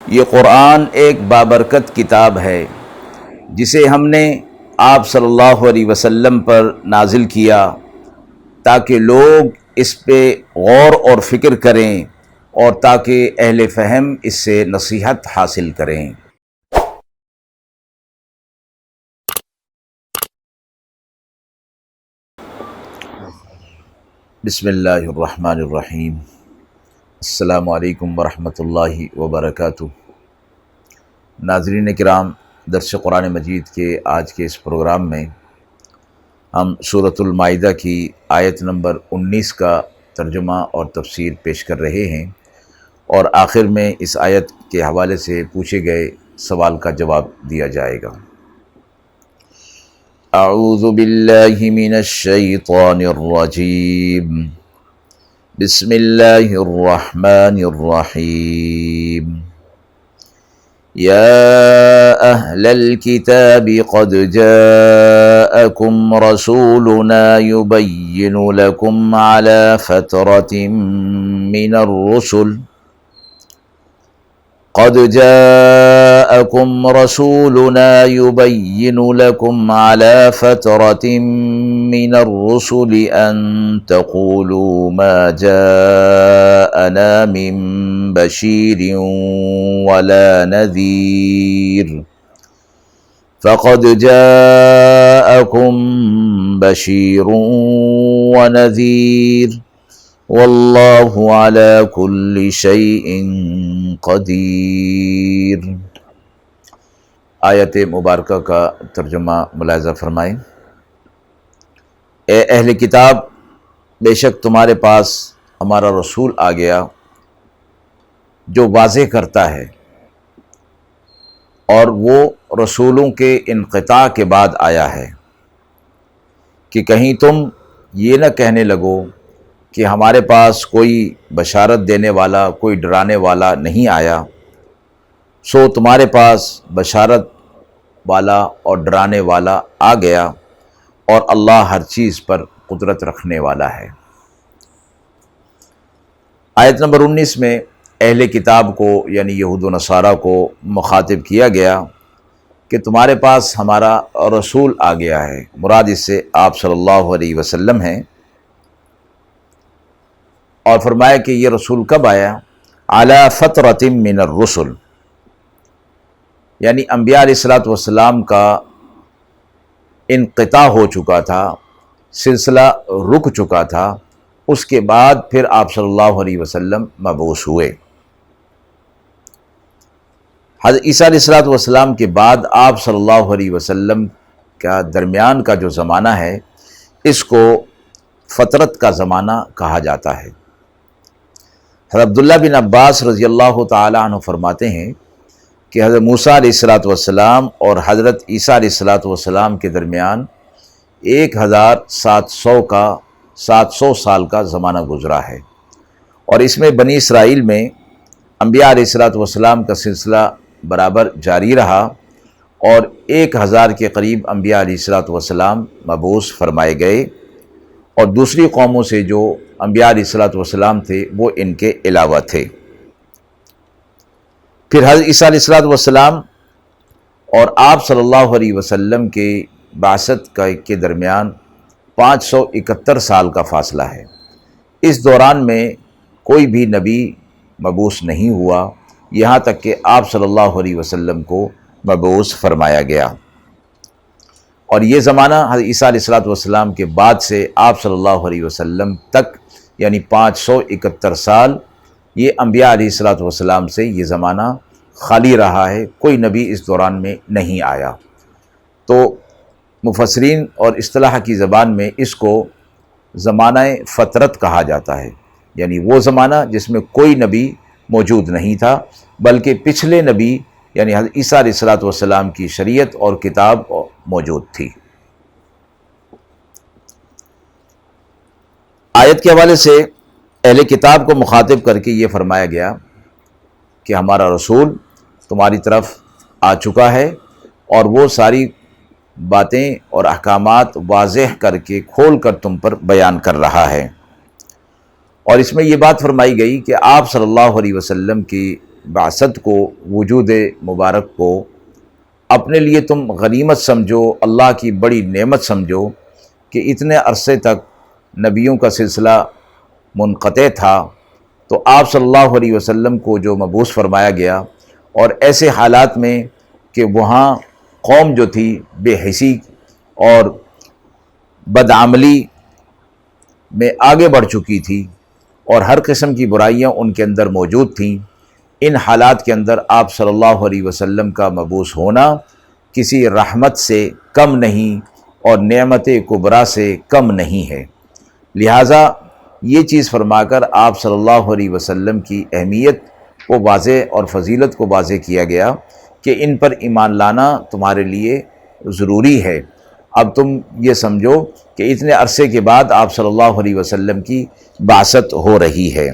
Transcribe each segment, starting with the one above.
یہ قرآن ایک بابرکت کتاب ہے جسے ہم نے آپ صلی اللہ علیہ وسلم پر نازل کیا تاکہ لوگ اس پہ غور اور فکر کریں اور تاکہ اہل فہم اس سے نصیحت حاصل کریں۔ بسم اللہ الرحمن الرحیم۔ السلام علیکم ورحمۃ اللہ وبرکاتہ۔ ناظرین کرام، درس قرآن مجید کے آج کے اس پروگرام میں ہم سورۃ المائدہ کی آیت نمبر 19 کا ترجمہ اور تفسیر پیش کر رہے ہیں، اور آخر میں اس آیت کے حوالے سے پوچھے گئے سوال کا جواب دیا جائے گا۔ اعوذ باللہ من الشیطان الرجیم، بسم اللہ الرحمن الرحیم۔ یا اہل الکتاب قد جاءکم رسولنا یبین لکم علی فترۃ من الرسل قد جاءكم رسولنا يبين لكم على فترة من الرسل أن تقولوا ما جاءنا من بشير ولا نذير فقد جاءكم بشير ونذير واللہ علی کل شیء قدیر۔ آیت مبارکہ کا ترجمہ ملاحظہ فرمائیں۔ اے اہل کتاب، بے شک تمہارے پاس ہمارا رسول آ گیا جو واضح کرتا ہے، اور وہ رسولوں کے انقطاع کے بعد آیا ہے کہ کہیں تم یہ نہ کہنے لگو کہ ہمارے پاس کوئی بشارت دینے والا، کوئی ڈرانے والا نہیں آیا، سو تمہارے پاس بشارت والا اور ڈرانے والا آ گیا، اور اللہ ہر چیز پر قدرت رکھنے والا ہے۔ آیت نمبر 19 میں اہل کتاب کو یعنی یہود و نصارہ کو مخاطب کیا گیا کہ تمہارے پاس ہمارا رسول آ گیا ہے، مراد اس سے آپ صلی اللہ علیہ وسلم ہیں، اور فرمایا کہ یہ رسول کب آیا؟ علی فترۃ من الرسل، یعنی انبیاء علیہ الصلوۃ والسلام کا انقطاع ہو چکا تھا، سلسلہ رک چکا تھا، اس کے بعد پھر آپ صلی اللہ علیہ وسلم مبعوث ہوئے۔ حضرت عیسیٰ علیہ الصلوۃ والسلام کے بعد آپ صلی اللہ علیہ وسلم کا درمیان کا جو زمانہ ہے، اس کو فترت کا زمانہ کہا جاتا ہے۔ حضرت عبداللہ بن عباس رضی اللہ تعالی عنہ فرماتے ہیں کہ حضرت موسیٰ علیہ الصلوۃ والسلام اور حضرت عیسیٰ علیہ الصلوۃ والسلام کے درمیان 1700 سال کا زمانہ گزرا ہے، اور اس میں بنی اسرائیل میں انبیاء علیہ الصلوۃ والسلام کا سلسلہ برابر جاری رہا، اور 1000 کے قریب انبیاء علیہ الصلوۃ والسلام مبعوث فرمائے گئے، اور دوسری قوموں سے جو انبیاء علیہ الصلوۃ والسلام تھے وہ ان کے علاوہ تھے۔ پھر حضرت عیسیٰ علیہ الصلوۃ والسلام اور آپ صلی اللہ علیہ وسلم کے بعثت کے درمیان 571 سال کا فاصلہ ہے۔ اس دوران میں کوئی بھی نبی مبعوث نہیں ہوا، یہاں تک کہ آپ صلی اللہ علیہ وسلم کو مبعوث فرمایا گیا، اور یہ زمانہ حضرت عیسیٰ علیہ الصلوۃ والسلام کے بعد سے آپ صلی اللہ علیہ وسلم تک یعنی 571 سال، یہ انبیاء علیہ الصلوۃ والسلام سے یہ زمانہ خالی رہا ہے، کوئی نبی اس دوران میں نہیں آیا۔ تو مفسرین اور اصطلاح کی زبان میں اس کو زمانہ فترت کہا جاتا ہے، یعنی وہ زمانہ جس میں کوئی نبی موجود نہیں تھا، بلکہ پچھلے نبی یعنی حضرت عیسیٰ علیہ الصلوۃ والسلام کی شریعت اور کتاب موجود تھی۔ آیت کے حوالے سے اہل کتاب کو مخاطب کر کے یہ فرمایا گیا کہ ہمارا رسول تمہاری طرف آ چکا ہے، اور وہ ساری باتیں اور احکامات واضح کر کے کھول کر تم پر بیان کر رہا ہے، اور اس میں یہ بات فرمائی گئی کہ آپ صلی اللہ علیہ وسلم کی بعثت کو، وجود مبارک کو اپنے لیے تم غنیمت سمجھو، اللہ کی بڑی نعمت سمجھو کہ اتنے عرصے تک نبیوں کا سلسلہ منقطع تھا، تو آپ صلی اللہ علیہ وسلم کو جو مبعوث فرمایا گیا، اور ایسے حالات میں کہ وہاں قوم جو تھی بے حسی اور بدعملی میں آگے بڑھ چکی تھی اور ہر قسم کی برائیاں ان کے اندر موجود تھیں، ان حالات کے اندر آپ صلی اللہ علیہ وسلم کا مبعوث ہونا کسی رحمت سے کم نہیں اور نعمت کبریٰ سے کم نہیں ہے۔ لہٰذا یہ چیز فرما کر آپ صلی اللہ علیہ وسلم کی اہمیت کو واضح اور فضیلت کو واضح کیا گیا کہ ان پر ایمان لانا تمہارے لیے ضروری ہے۔ اب تم یہ سمجھو کہ اتنے عرصے کے بعد آپ صلی اللہ علیہ وسلم کی بعثت ہو رہی ہے،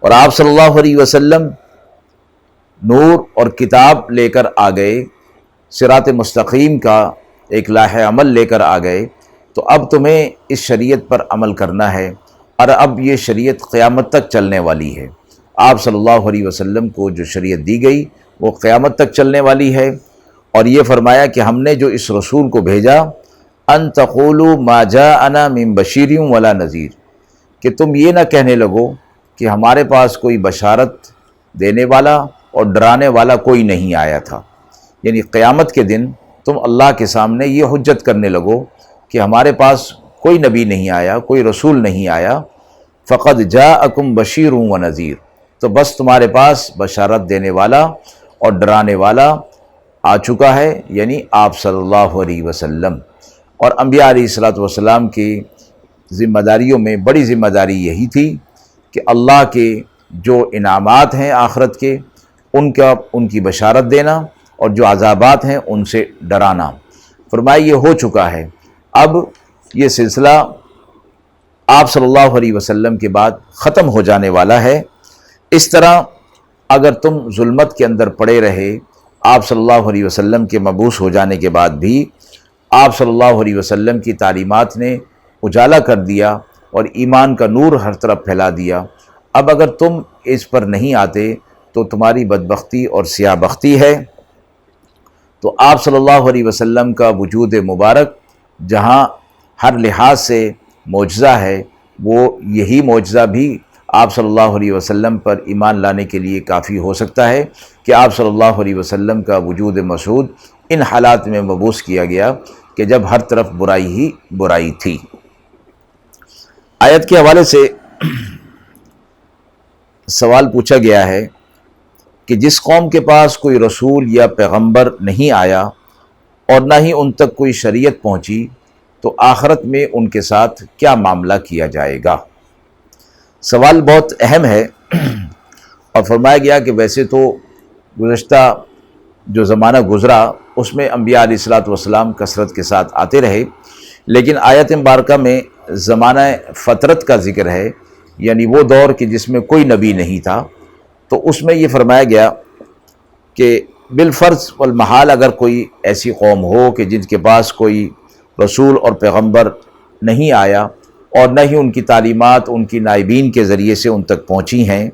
اور آپ صلی اللہ علیہ وسلم نور اور کتاب لے کر آ گئے، صراط مستقیم کا ایک لائحہ عمل لے کر آ گئے، تو اب تمہیں اس شریعت پر عمل کرنا ہے، اور اب یہ شریعت قیامت تک چلنے والی ہے۔ آپ صلی اللہ علیہ وسلم کو جو شریعت دی گئی وہ قیامت تک چلنے والی ہے، اور یہ فرمایا کہ ہم نے جو اس رسول کو بھیجا، ان تقولوا ما جاءنا من بشیر ولا نذیر، کہ تم یہ نہ کہنے لگو کہ ہمارے پاس کوئی بشارت دینے والا اور ڈرانے والا کوئی نہیں آیا تھا، یعنی قیامت کے دن تم اللہ کے سامنے یہ حجت کرنے لگو کہ ہمارے پاس کوئی نبی نہیں آیا، کوئی رسول نہیں آیا، فقد جاءکم بشیر و نذیر، تو بس تمہارے پاس بشارت دینے والا اور ڈرانے والا آ چکا ہے، یعنی آپ صلی اللہ علیہ وسلم۔ اور انبیاء علیہ الصلوۃ والسلام کی ذمہ داریوں میں بڑی ذمہ داری یہی تھی کہ اللہ کے جو انعامات ہیں آخرت کے، ان کی بشارت دینا، اور جو عذابات ہیں ان سے ڈرانا۔ فرمایا یہ ہو چکا ہے، اب یہ سلسلہ آپ صلی اللہ علیہ وسلم کے بعد ختم ہو جانے والا ہے۔ اس طرح اگر تم ظلمت کے اندر پڑے رہے، آپ صلی اللہ علیہ وسلم کے مبعوث ہو جانے کے بعد بھی آپ صلی اللہ علیہ وسلم کی تعلیمات نے اجالا کر دیا اور ایمان کا نور ہر طرف پھیلا دیا، اب اگر تم اس پر نہیں آتے تو تمہاری بدبختی اور سیاہ بختی ہے۔ تو آپ صلی اللہ علیہ وسلم کا وجود مبارک جہاں ہر لحاظ سے معجزہ ہے، وہ یہی معجزہ بھی آپ صلی اللہ علیہ وسلم پر ایمان لانے کے لیے کافی ہو سکتا ہے کہ آپ صلی اللہ علیہ وسلم کا وجود مسعود ان حالات میں مبعوث کیا گیا کہ جب ہر طرف برائی ہی برائی تھی۔ آیت کے حوالے سے سوال پوچھا گیا ہے کہ جس قوم کے پاس کوئی رسول یا پیغمبر نہیں آیا اور نہ ہی ان تک کوئی شریعت پہنچی، تو آخرت میں ان کے ساتھ کیا معاملہ کیا جائے گا؟ سوال بہت اہم ہے، اور فرمایا گیا کہ ویسے تو گزشتہ جو زمانہ گزرا اس میں انبیاء علیہ الصلوۃ والسلام کثرت کے ساتھ آتے رہے، لیکن آیت مبارکہ میں زمانہ فترت کا ذکر ہے، یعنی وہ دور کہ جس میں کوئی نبی نہیں تھا، تو اس میں یہ فرمایا گیا کہ بالفرض والمحال اگر کوئی ایسی قوم ہو کہ جن کے پاس کوئی رسول اور پیغمبر نہیں آیا اور نہ ہی ان کی تعلیمات ان کی نائبین کے ذریعے سے ان تک پہنچی ہیں،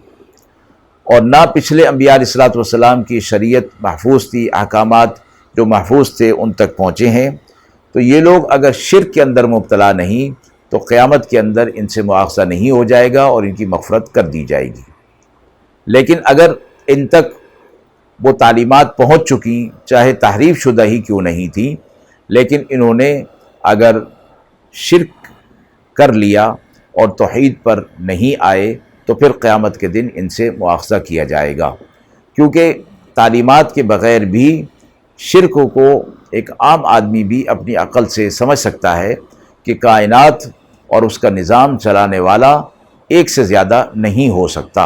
اور نہ پچھلے انبیاء علیہ الصلوۃ والسلام کی شریعت محفوظ تھی، احکامات جو محفوظ تھے ان تک پہنچے ہیں، تو یہ لوگ اگر شرک کے اندر مبتلا نہیں تو قیامت کے اندر ان سے مواخذہ نہیں ہو جائے گا اور ان کی مغفرت کر دی جائے گی۔ لیکن اگر ان تک وہ تعلیمات پہنچ چکی، چاہے تحریف شدہ ہی کیوں نہیں تھی، لیکن انہوں نے اگر شرک کر لیا اور توحید پر نہیں آئے تو پھر قیامت کے دن ان سے مواخذہ کیا جائے گا، کیونکہ تعلیمات کے بغیر بھی شرک کو ایک عام آدمی بھی اپنی عقل سے سمجھ سکتا ہے کہ کائنات اور اس کا نظام چلانے والا ایک سے زیادہ نہیں ہو سکتا،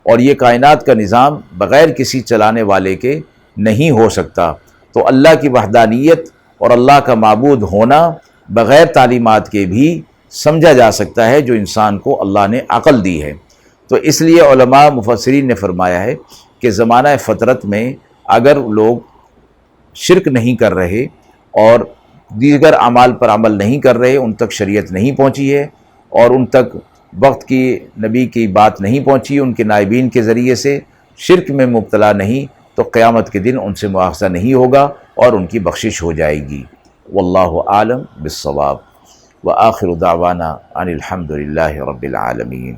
اور یہ کائنات کا نظام بغیر کسی چلانے والے کے نہیں ہو سکتا، تو اللہ کی وحدانیت اور اللہ کا معبود ہونا بغیر تعلیمات کے بھی سمجھا جا سکتا ہے جو انسان کو اللہ نے عقل دی ہے۔ تو اس لیے علماء مفسرین نے فرمایا ہے کہ زمانہ فترت میں اگر لوگ شرک نہیں کر رہے اور دیگر اعمال پر عمل نہیں کر رہے، ان تک شریعت نہیں پہنچی ہے اور ان تک وقت کی نبی کی بات نہیں پہنچی ان کے نائبین کے ذریعے سے، شرک میں مبتلا نہیں، تو قیامت کے دن ان سے مواخذہ نہیں ہوگا اور ان کی بخشش ہو جائے گی۔ واللہ عالم بالصواب، وآخر دعوانا ان الحمد للہ رب العالمین۔